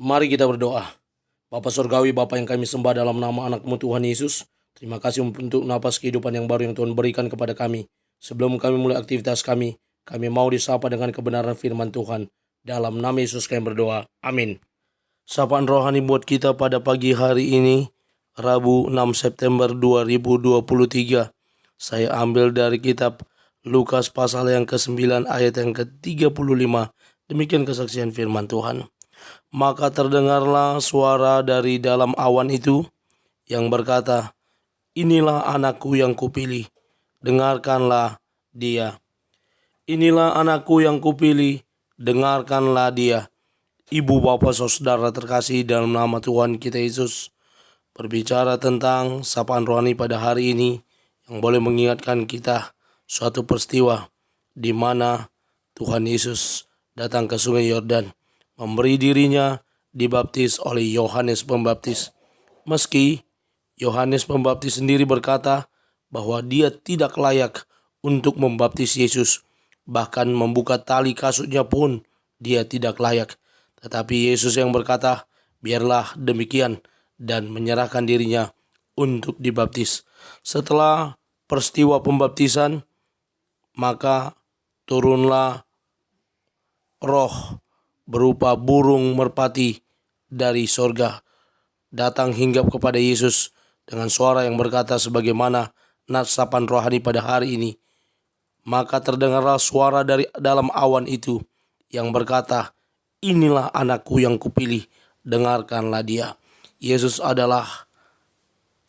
Mari kita berdoa. Bapa Surgawi, Bapa yang kami sembah dalam nama anak-Mu Tuhan Yesus, terima kasih untuk napas kehidupan yang baru yang Tuhan berikan kepada kami. Sebelum kami mulai aktivitas kami mau disapa dengan kebenaran firman Tuhan. Dalam nama Yesus kami berdoa. Amin. Sapaan rohani buat kita pada pagi hari ini, Rabu 6 September 2023. Saya ambil dari kitab Lukas pasal yang ke-9 ayat yang ke-35. Demikian kesaksian firman Tuhan. Maka terdengarlah suara dari dalam awan itu yang berkata, "Inilah anakku yang kupilih, dengarkanlah dia. Inilah anakku yang kupilih, dengarkanlah dia." Ibu, bapak, saudara terkasih dalam nama Tuhan kita Yesus, berbicara tentang sapaan rohani pada hari ini yang boleh mengingatkan kita suatu peristiwa di mana Tuhan Yesus datang ke Sungai Yordan, memberi dirinya dibaptis oleh Yohanes Pembaptis. Meski Yohanes Pembaptis sendiri berkata bahwa dia tidak layak untuk membaptis Yesus, bahkan membuka tali kasutnya pun dia tidak layak. Tetapi Yesus yang berkata, "Biarlah demikian," dan menyerahkan dirinya untuk dibaptis. Setelah peristiwa pembaptisan, maka turunlah roh berupa burung merpati dari sorga, datang hinggap kepada Yesus dengan suara yang berkata sebagaimana natsapan rohani pada hari ini. Maka terdengarlah suara dari dalam awan itu yang berkata, "Inilah anakku yang kupilih, dengarkanlah dia." Yesus adalah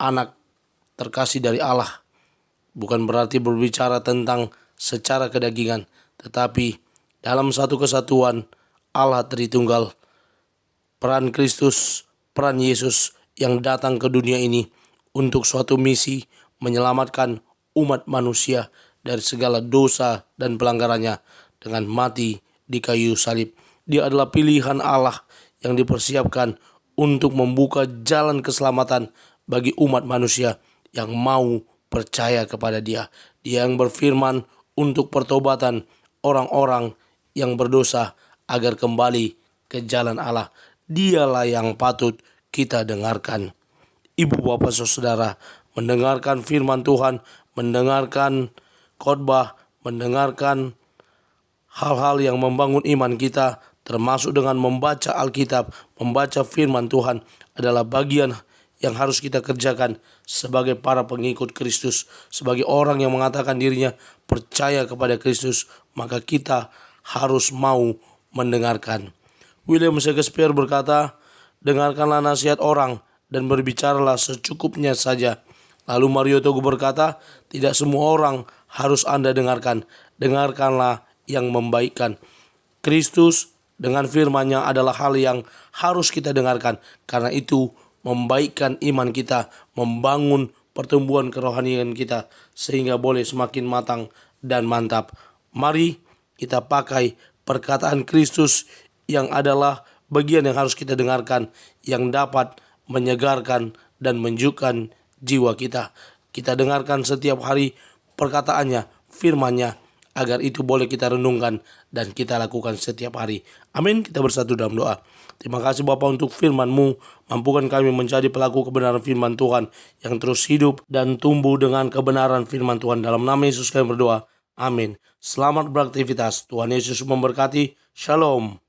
anak terkasih dari Allah. Bukan berarti berbicara tentang secara kedagingan, tetapi dalam satu kesatuan Allah Tritunggal, peran Kristus, peran Yesus yang datang ke dunia ini untuk suatu misi menyelamatkan umat manusia dari segala dosa dan pelanggarannya dengan mati di kayu salib. Dia adalah pilihan Allah yang dipersiapkan untuk membuka jalan keselamatan bagi umat manusia yang mau percaya kepada Dia. Dia yang berfirman untuk pertobatan orang-orang yang berdosa agar kembali ke jalan Allah. Dialah yang patut kita dengarkan. Ibu, bapak, saudara, mendengarkan firman Tuhan, mendengarkan khotbah, mendengarkan hal-hal yang membangun iman kita, termasuk dengan membaca Alkitab, membaca firman Tuhan, adalah bagian yang harus kita kerjakan sebagai para pengikut Kristus, sebagai orang yang mengatakan dirinya percaya kepada Kristus. Maka kita harus mau mendengarkan. William Shakespeare berkata, "Dengarkanlah nasihat orang dan berbicaralah secukupnya saja." Lalu Mario Teguh berkata, "Tidak semua orang harus Anda dengarkan. Dengarkanlah yang membaikkan." Kristus dengan firman-Nya adalah hal yang harus kita dengarkan. Karena itu membaikkan iman kita, membangun pertumbuhan kerohanian kita sehingga boleh semakin matang dan mantap. Mari kita pakai perkataan Kristus yang adalah bagian yang harus kita dengarkan, yang dapat menyegarkan dan menyejukkan jiwa kita. Kita dengarkan setiap hari perkataannya, firman-Nya, agar itu boleh kita renungkan dan kita lakukan setiap hari. Amin. Kita bersatu dalam doa. Terima kasih Bapa untuk firman-Mu. Mampukan kami menjadi pelaku kebenaran firman Tuhan yang terus hidup dan tumbuh dengan kebenaran firman Tuhan. Dalam nama Yesus kami berdoa. Amin. Selamat beraktivitas. Tuhan Yesus memberkati. Shalom.